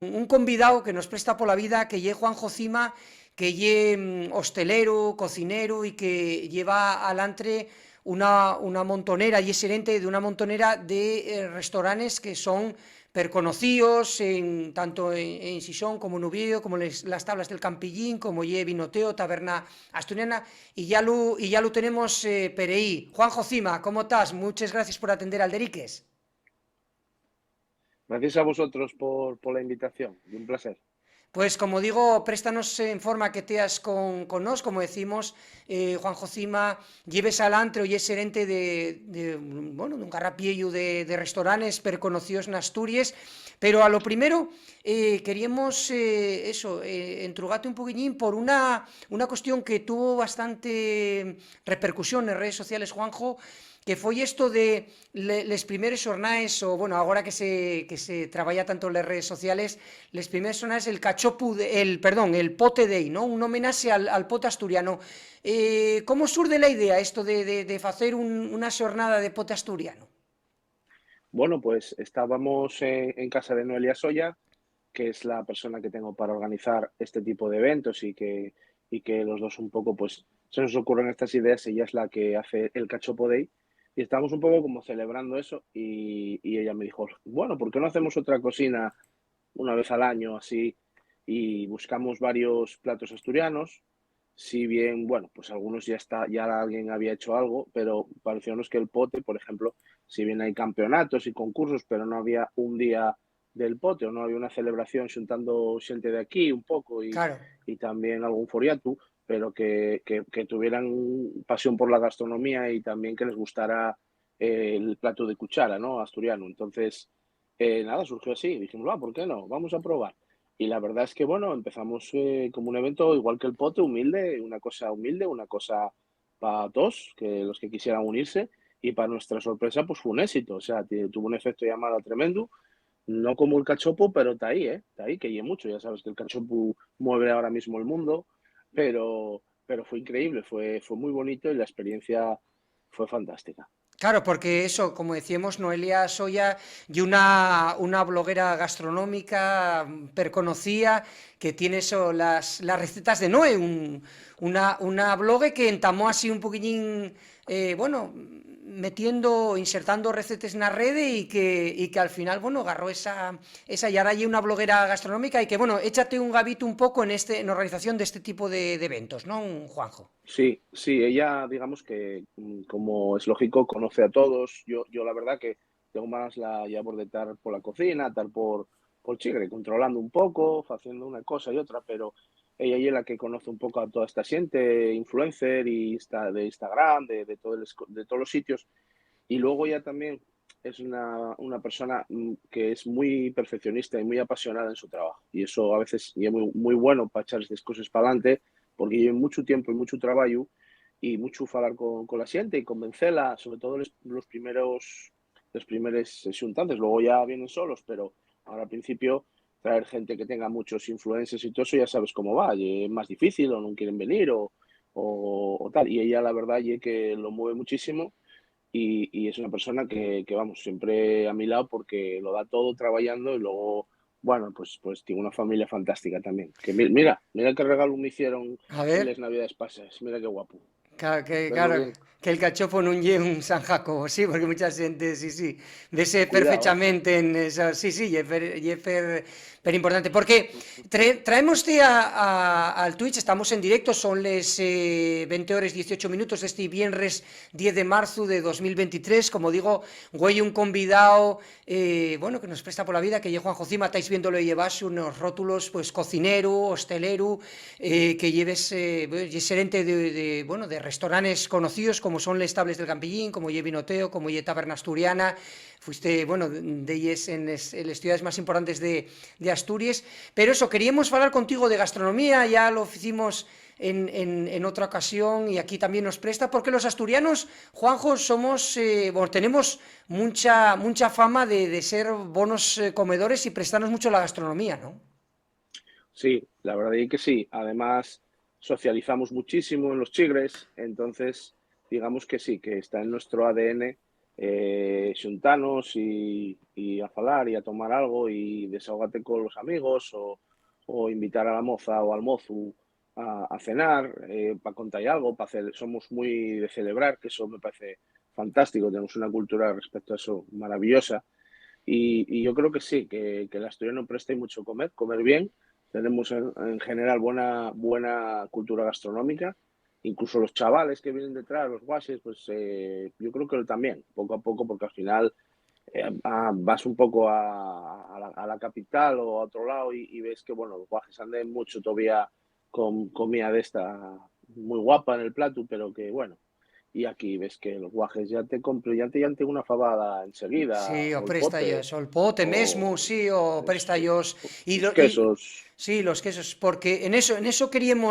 un convidado que nos presta por la vida, que lle Juanjo Cima, que lle hostelero, cocinero y que lleva alantre una montonera, y es gerente de una montonera de restaurantes que son perconocidos tanto en Sison como en Oviedo, como las tablas del Campillín, como lle Vinoteo, Taberna Asturiana, y ya lo tenemos Pereí. Juanjo Cima, ¿cómo estás? Muchas gracias por atender al Deriques. Gracias a vosotros por la invitación y un placer. Pues como digo, préstanos en forma que teas con nos, como decimos, Juanjo Cima, lleves al antro y es gerente bueno, de un garrapiello de restaurantes perconocidos en Asturias, pero a lo primero queríamos entrugarte un poquillín por una cuestión que tuvo bastante repercusión en redes sociales, Juanjo, que foi isto de les primeres xornais, ou, bueno, agora que se traballa tanto en las redes sociales, les primeres xornais, el Pote Day, ¿no? Un homenaxe al pote asturiano. Como surde la idea esto de facer unha xornada de pote asturiano? Bueno, pues estábamos en casa de Noelia Soya, que es la persona que tengo para organizar este tipo de eventos y que los dos un poco, pues, se nos ocurren estas ideas. Ella es la que hace el Cachopo Day y estamos un poco como celebrando eso y ella me dijo, bueno, ¿por qué no hacemos otra cocina una vez al año así y buscamos varios platos asturianos? Si bien, bueno, pues algunos ya alguien había hecho algo, pero pareciónos que el pote, por ejemplo, si bien hay campeonatos y concursos, pero no había un día del pote o no había una celebración xuntando xente de aquí un pouco Claro. y también algún foriatu, pero que tuvieran pasión por la gastronomía y también que les gustara el plato de cuchara, ¿no? Asturiano. Entonces, nada, surgió así. Dijimos, va, ¿por qué no? Vamos a probar. Y la verdad es que, bueno, empezamos como un evento igual que el pote, humilde, una cosa para todos, que los que quisieran unirse. Y para nuestra sorpresa, pues fue un éxito. O sea, tuvo un efecto llamada tremendo. No como el cachopo, pero está ahí, ¿eh? Está ahí, que lleve mucho. Ya sabes que el cachopo mueve ahora mismo el mundo. Pero fue increíble, fue muy bonito y la experiencia fue fantástica. Claro, porque eso, como decíamos, Noelia Soya y una bloguera gastronómica perconocida que tiene eso, las recetas de Noé, una blogue que entamó así un poquillín, bueno, insertando recetas en la red y que al final, bueno, agarró esa y ahora hay una bloguera gastronómica y que, bueno, échate un gabito un poco en la organización de este tipo de eventos, ¿no, Juanjo? Sí, sí, ella, digamos que, como es lógico, conoce a todos. Yo la verdad que tengo más la labor de estar por la cocina, estar por Chigre, controlando un poco, haciendo una cosa y otra, pero ella es la que conoce un poco a toda esta gente, influencer y está de Instagram, de todos los sitios. Y luego ella también es una persona que es muy perfeccionista y muy apasionada en su trabajo. Y eso a veces y es muy, muy bueno para echar estas cosas para adelante, porque lleva mucho tiempo y mucho trabajo y mucho falar con la gente y convencerla, sobre todo los primeros xuntantes. Luego ya vienen solos, pero ahora al principio traer gente que tenga muchos influencers y todo eso ya sabes cómo va, y es más difícil o no quieren venir o tal. Y ella la verdad es que lo mueve muchísimo y es una persona que, vamos, siempre a mi lado porque lo da todo trabajando y luego, bueno, pues tiene una familia fantástica también. Que mira qué regalo me hicieron A en ver. las Navidades pasadas, mira qué guapo. Verlo Claro, bien. que el cachopo non lle un San Jacobo, sí, porque mucha xente, sí, sí, vese Cuidado, ¿eh? perfectamente en esa, sí, sí, per importante, porque traémoste al Twitch, estamos en directo, son les 20 horas 18 minutos de este viernes 10 de marzo de 2023, como digo, güey, un convidado, bueno, que nos presta por la vida, que lle Juan Jocima, estáis viéndolo y llevas unos rótulos, pues, cocinero, hostelero, que lleves, gerente bueno, de restaurantes conocidos como son Les Tables del Campillín, como Ye Vinoteo, como Ye Taberna Asturiana, fuiste, bueno, de ellos en las ciudades más importantes de Asturias, pero eso, queríamos hablar contigo de gastronomía, ya lo hicimos en otra ocasión y aquí también nos presta, porque los asturianos, Juanjo, somos, bueno, tenemos mucha fama de ser buenos comedores y prestarnos mucho a la gastronomía, ¿no? Sí, la verdad es que sí. Además, socializamos muchísimo en los Chigres, entonces digamos que sí, que está en nuestro ADN xuntanos e a falar e a tomar algo e desahogate con los amigos o invitar a la moza o al mozu a cenar para contar algo, somos muy de celebrar, que eso me parece fantástico, tenemos una cultura respecto a eso maravillosa y yo creo que sí, que el asturiano presta mucho comer bien, tenemos en general buena cultura gastronómica, incluso los chavales que vienen detrás, los guases, pues yo creo que también, poco a poco, porque al final vas un poco a la capital o a otro lado y ves que, bueno, los guajes andan mucho todavía con comida de esta muy guapa en el plato, pero que, bueno, y aquí ves que los guajes ya te compro, ya te una fabada enseguida, Sí, o o el pote, préstallos, o el pote mesmo, o sí, o eso, préstallos, los quesos. sí, los quesos, porque en eso queríamos